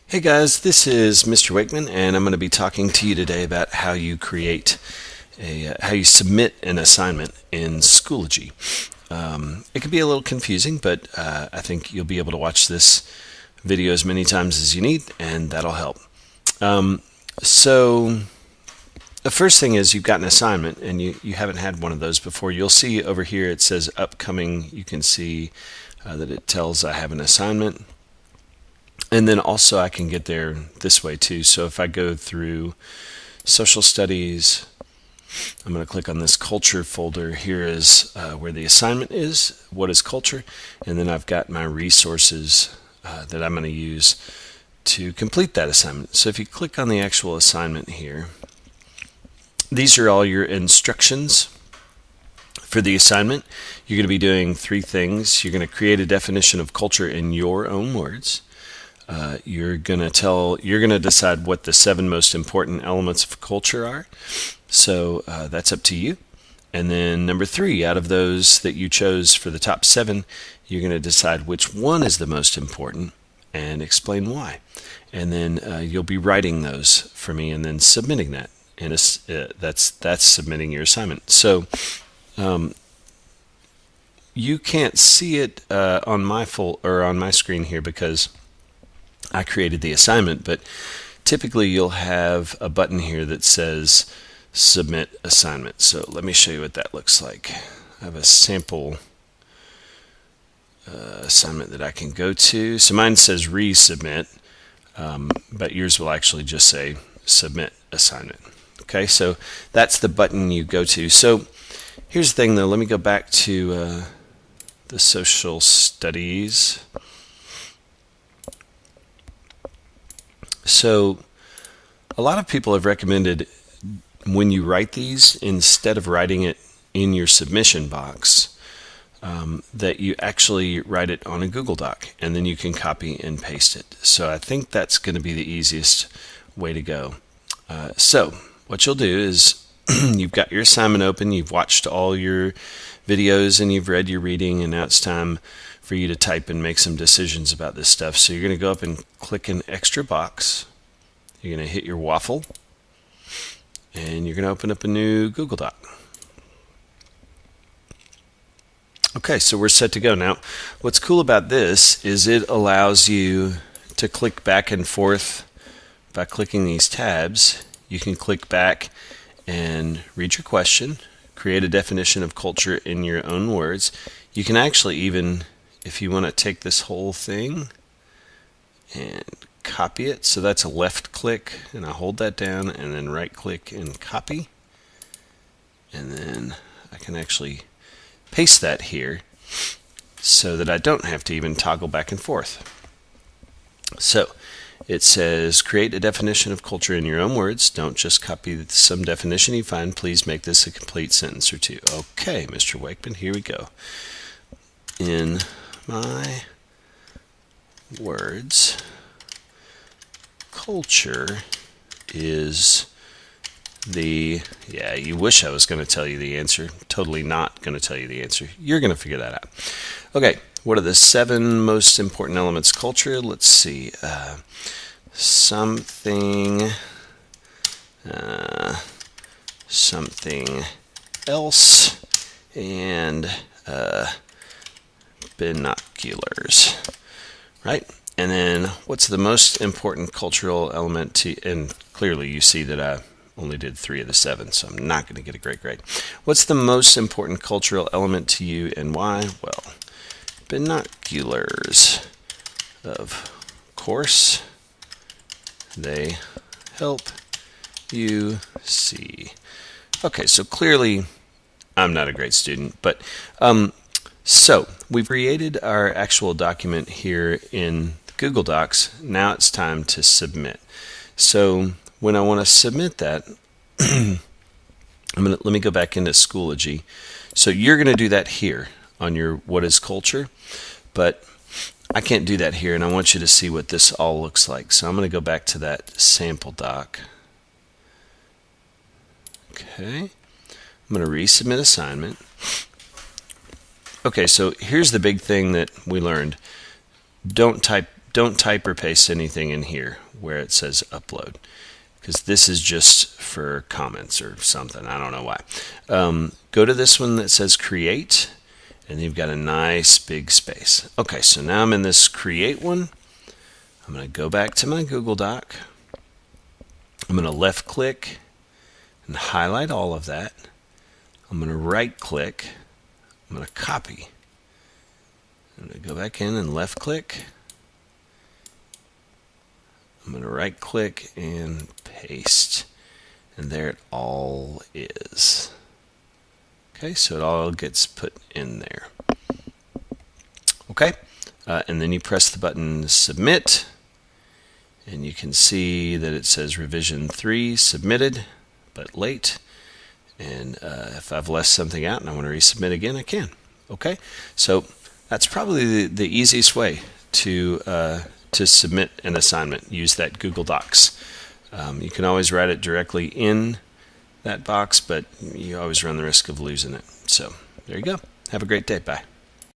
Hey guys, this is Mr. Wakeman, and I'm going to be talking to you today about how you how you submit an assignment in Schoology. It can be a little confusing, but I think you'll be able to watch this video as many times as you need, and that'll help. So the first thing is you've got an assignment, and you haven't had one of those before. You'll see over here it says upcoming. You can see that it tells I have an assignment. And then also I can get there this way too. So if I go through social studies, I'm going to click on this culture folder. Here is where the assignment is, what is culture, and then I've got my resources that I'm going to use to complete that assignment. So if you click on the actual assignment here, these are all your instructions for the assignment. You're going to be doing three things. You're going to create a definition of culture in your own words. You're going to decide what the 7 most important elements of culture are. So that's up to you. And then number 3, out of those that you chose for the top 7, you're going to decide which one is the most important and explain why. And then you'll be writing those for me and then submitting that. And that's submitting your assignment. So you can't see it on my screen here because I created the assignment, but typically you'll have a button here that says submit assignment. So let me show you what that looks like. I have a sample assignment that I can go to. So mine says resubmit, but yours will actually just say submit assignment. Okay, so that's the button you go to. So here's the thing though, let me go back to the social studies. So a lot of people have recommended when you write these, instead of writing it in your submission box, that you actually write it on a Google Doc and then you can copy and paste it. So I think that's going to be the easiest way to go. So what you'll do is you've got your assignment open, you've watched all your videos and you've read your reading, and now it's time for you to type and make some decisions about this stuff. So you're going to go up and click an extra box. You're going to hit your waffle, and you're going to open up a new Google Doc. Okay, so we're set to go. Now, what's cool about this is it allows you to click back and forth by clicking these tabs. You can click back and read your question, create a definition of culture in your own words. You can actually even, if you want to take this whole thing and copy it, so that's a left click, and I hold that down and then right click and copy, and then I can actually paste that here so that I don't have to even toggle back and forth. So it says create a definition of culture in your own words. Don't just copy some definition you find. Please make this a complete sentence or two. Okay, Mr. Wakeman, here we go. In my words, culture is you wish I was going to tell you the answer. Totally not going to tell you the answer. You're going to figure that out. Okay, what are the 7 most important elements of culture? Let's see. Something else, and binoculars, right? And then what's the most important cultural element to, and clearly you see that I only did 3 of the 7, so I'm not going to get a great grade. What's the most important cultural element to you and why? Well, binoculars, of course. They help you see. Okay, so clearly I'm not a great student, but so we've created our actual document here in Google Docs. Now it's time to submit. So when I want to submit that, let me go back into Schoology. So you're going to do that here on your what is culture, but I can't do that here, and I want you to see what this all looks like. So I'm going to go back to that sample doc. Okay, I'm going to resubmit assignment. Okay, so here's the big thing that we learned. Don't type don't type or paste anything in here where it says upload, because this is just for comments or something. I don't know why. Go to this one that says create, and you've got a nice big space. Okay, so now I'm in this create one. I'm going to go back to my Google Doc. I'm going to left click and highlight all of that. I'm going to right click. I'm going to copy. I'm going to go back in and left click. I'm going to right click and paste. And there it all is. Okay, so it all gets put in there. Okay, and then you press the button submit, and you can see that it says revision 3 submitted, but late. And if I've left something out and I want to resubmit again, I can. Okay, so that's probably the easiest way to submit an assignment. Use that Google Docs. You can always write it directly in that box, but you always run the risk of losing it. So there you go. Have a great day. Bye.